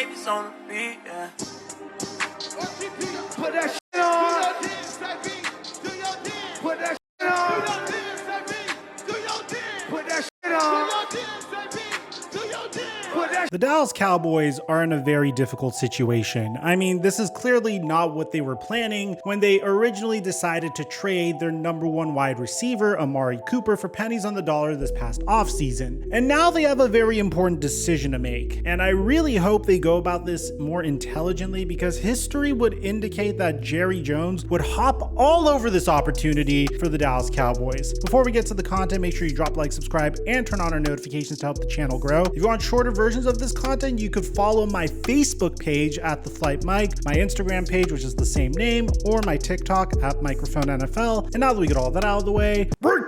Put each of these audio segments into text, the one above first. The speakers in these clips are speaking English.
babies on the beat, yeah. Put that shit on. Put that shit on. Put that shit on. The Dallas Cowboys are in a very difficult situation. I mean, this is clearly not what they were planning when they originally decided to trade their #1 wide receiver, Amari Cooper, for pennies on the dollar this past offseason. And now they have a very important decision to make. And I really hope they go about this more intelligently, because history would indicate that Jerry Jones would hop all over this opportunity for the Dallas Cowboys. Before we get to the content, make sure you drop a like, subscribe, and turn on our notifications to help the channel grow. If you want shorter versions of this content, you could follow my Facebook page at The Flight Mike, my Instagram page, which is the same name, or my TikTok at Microphone NFL. And now that we get all that out of the way, break!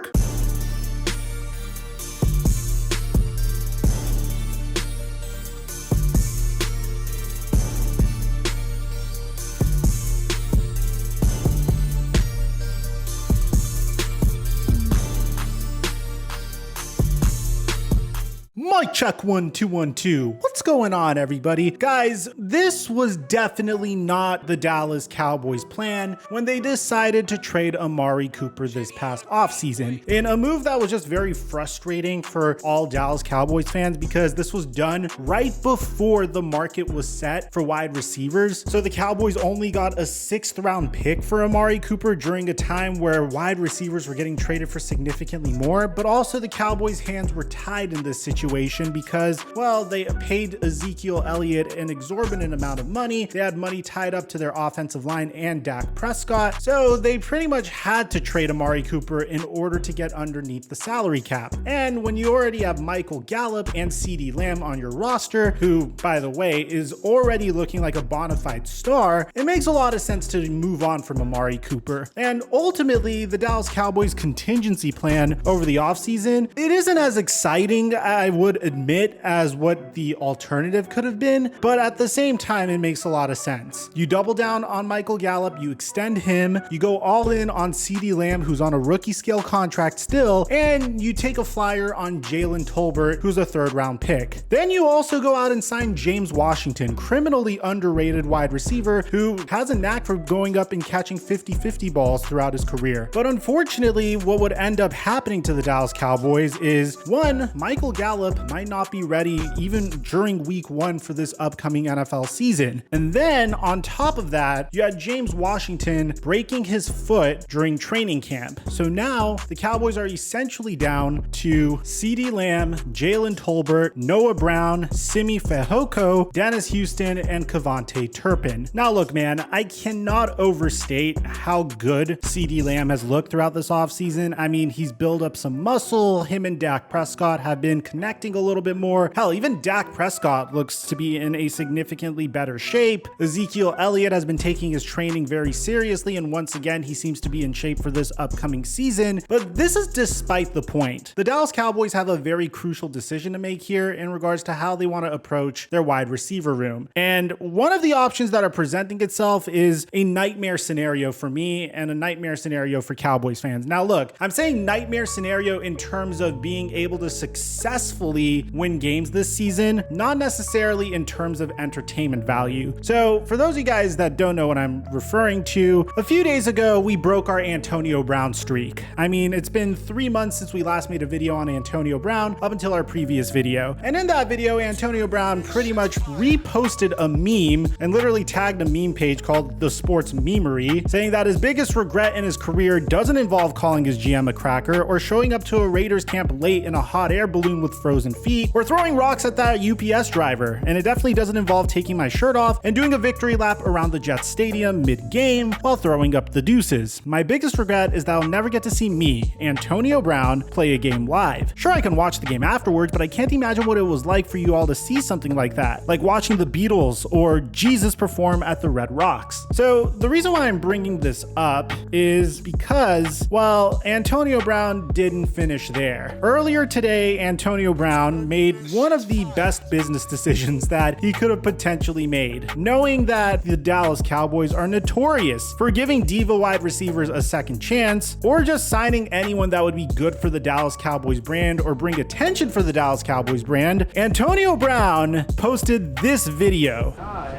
Mic check 1 2 1 2. What's going on, everybody? Guys, this was definitely not the Dallas Cowboys plan when they decided to trade Amari Cooper this past offseason, in a move that was just very frustrating for all Dallas Cowboys fans, because this was done right before the market was set for wide receivers. So the Cowboys only got a 6th round pick for Amari Cooper during a time where wide receivers were getting traded for significantly more, but also the Cowboys' hands were tied in this situation because, well, they paid Ezekiel Elliott an exorbitant amount of money. They had money tied up to their offensive line and Dak Prescott. So they pretty much had to trade Amari Cooper in order to get underneath the salary cap. And when you already have Michael Gallup and CeeDee Lamb on your roster, who, by the way, is already looking like a bona fide star, it makes a lot of sense to move on from Amari Cooper. And ultimately, the Dallas Cowboys contingency plan over the offseason, it isn't as exciting, I would admit, as what the alternative could have been, but at the same time, it makes a lot of sense. You double down on Michael Gallup, you extend him, you go all in on CeeDee Lamb, who's on a rookie scale contract still, and you take a flyer on Jalen Tolbert, who's a 3rd round pick. Then you also go out and sign James Washington, criminally underrated wide receiver who has a knack for going up and catching 50-50 balls throughout his career. But unfortunately, what would end up happening to the Dallas Cowboys is, one, Michael Gallup might not be ready even during week 1 for this upcoming NFL season. And then on top of that, you had James Washington breaking his foot during training camp. So now the Cowboys are essentially down to CeeDee Lamb, Jalen Tolbert, Noah Brown, Simi Fehoko, Dennis Houston, and Kevontae Turpin. Now look, man, I cannot overstate how good CeeDee Lamb has looked throughout this offseason. I mean, he's built up some muscle. Him and Dak Prescott have been connecting a little bit more. Hell, even Dak Prescott looks to be in a significantly better shape. Ezekiel Elliott has been taking his training very seriously, and once again, he seems to be in shape for this upcoming season. But this is despite the point. The Dallas Cowboys have a very crucial decision to make here in regards to how they want to approach their wide receiver room. And one of the options that are presenting itself is a nightmare scenario for me and a nightmare scenario for Cowboys fans. Now look, I'm saying nightmare scenario in terms of being able to successfully win games this season, not necessarily in terms of entertainment value. So for those of you guys that don't know what I'm referring to, a few days ago, we broke our Antonio Brown streak. I mean, it's been 3 months since we last made a video on Antonio Brown up until our previous video. And in that video, Antonio Brown pretty much reposted a meme and literally tagged a meme page called The Sports Memery, saying that his biggest regret in his career doesn't involve calling his GM a cracker or showing up to a Raiders camp late in a hot air balloon with frozen feet or throwing rocks at that UPS driver. And it definitely doesn't involve taking my shirt off and doing a victory lap around the Jets stadium mid-game while throwing up the deuces. My biggest regret is that I'll never get to see me, Antonio Brown, play a game live. Sure, I can watch the game afterwards, but I can't imagine what it was like for you all to see something like that, like watching the Beatles or Jesus perform at the Red Rocks. So the reason why I'm bringing this up is because, well, Antonio Brown didn't finish there. Earlier today, Antonio Brown made one of the best business business decisions that he could have potentially made, knowing that the Dallas Cowboys are notorious for giving diva wide receivers a second chance, or just signing anyone that would be good for the Dallas Cowboys brand or bring attention for the Dallas Cowboys brand. Antonio Brown posted this video.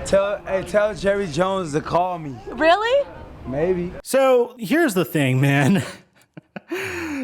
Tell Jerry Jones to call me. Really? Maybe. So here's the thing, man.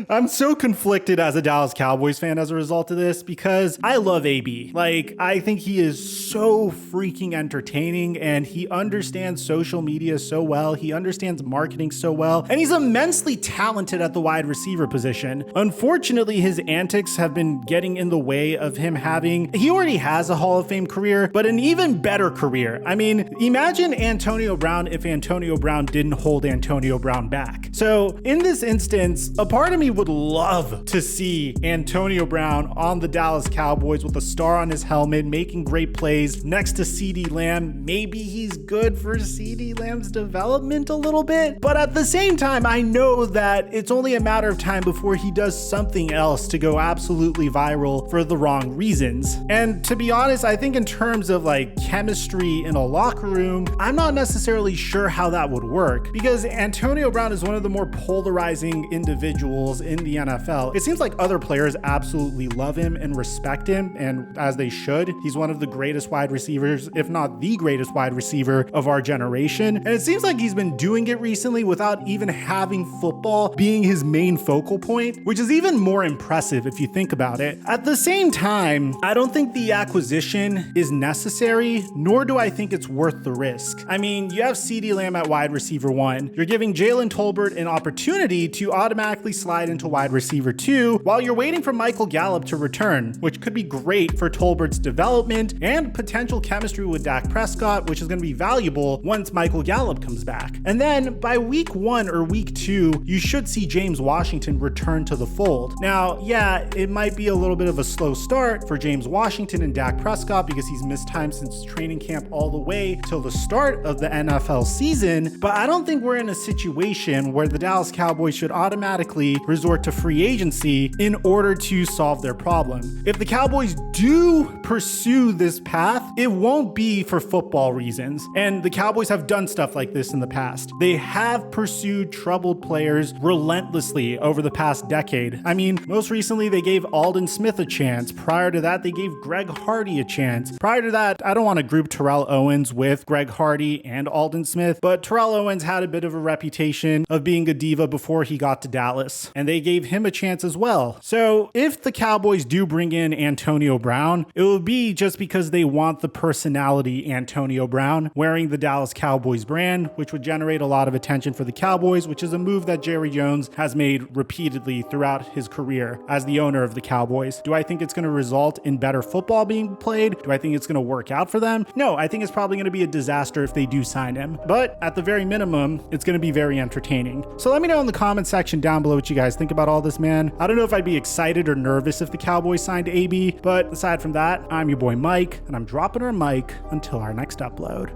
I'm so conflicted as a Dallas Cowboys fan as a result of this, because I love AB. Like, I think he is so freaking entertaining, and he understands social media so well. He understands marketing so well, and he's immensely talented at the wide receiver position. Unfortunately, his antics have been getting in the way of him he already has a Hall of Fame career, but an even better career. I mean, imagine Antonio Brown if Antonio Brown didn't hold Antonio Brown back. So in this instance, a part of me would love to see Antonio Brown on the Dallas Cowboys with a star on his helmet, making great plays next to CeeDee Lamb. Maybe he's good for CeeDee Lamb's development a little bit, but at the same time, I know that it's only a matter of time before he does something else to go absolutely viral for the wrong reasons. And to be honest, I think in terms of like chemistry in a locker room, I'm not necessarily sure how that would work, because Antonio Brown is one of the more polarizing individuals in the NFL. It seems like other players absolutely love him and respect him, and as they should. He's one of the greatest wide receivers, if not the greatest wide receiver of our generation. And it seems like he's been doing it recently without even having football being his main focal point, which is even more impressive if you think about it. At the same time, I don't think the acquisition is necessary, nor do I think it's worth the risk. I mean, you have CeeDee Lamb at wide receiver 1. You're giving Jalen Tolbert an opportunity to automatically slide into wide receiver 2 while you're waiting for Michael Gallup to return, which could be great for Tolbert's development and potential chemistry with Dak Prescott, which is going to be valuable once Michael Gallup comes back. And then by week 1 or week 2, you should see James Washington return to the fold. Now, yeah, it might be a little bit of a slow start for James Washington and Dak Prescott because he's missed time since training camp all the way till the start of the NFL season, but I don't think we're in a situation where the Dallas Cowboys should automatically resort to free agency in order to solve their problem. If the Cowboys do pursue this path, it won't be for football reasons. And the Cowboys have done stuff like this in the past. They have pursued troubled players relentlessly over the past decade. I mean, most recently they gave Aldon Smith a chance. Prior to that, they gave Greg Hardy a chance. Prior to that, I don't want to group Terrell Owens with Greg Hardy and Aldon Smith, but Terrell Owens had a bit of a reputation of being a diva before he got to Dallas, and they gave him a chance as well. So if the Cowboys do bring in Antonio Brown, it will be just because they want the personality Antonio Brown wearing the Dallas Cowboys brand, which would generate a lot of attention for the Cowboys, which is a move that Jerry Jones has made repeatedly throughout his career as the owner of the Cowboys. Do I think it's going to result in better football being played? Do I think it's going to work out for them? No, I think it's probably going to be a disaster if they do sign him. But at the very minimum, it's going to be very entertaining. So let me know in the comment section down below what you guys think about all this, man. I don't know if I'd be excited or nervous if the Cowboys signed AB, but aside from that, I'm your boy Mike, and I'm dropping our mic until our next upload.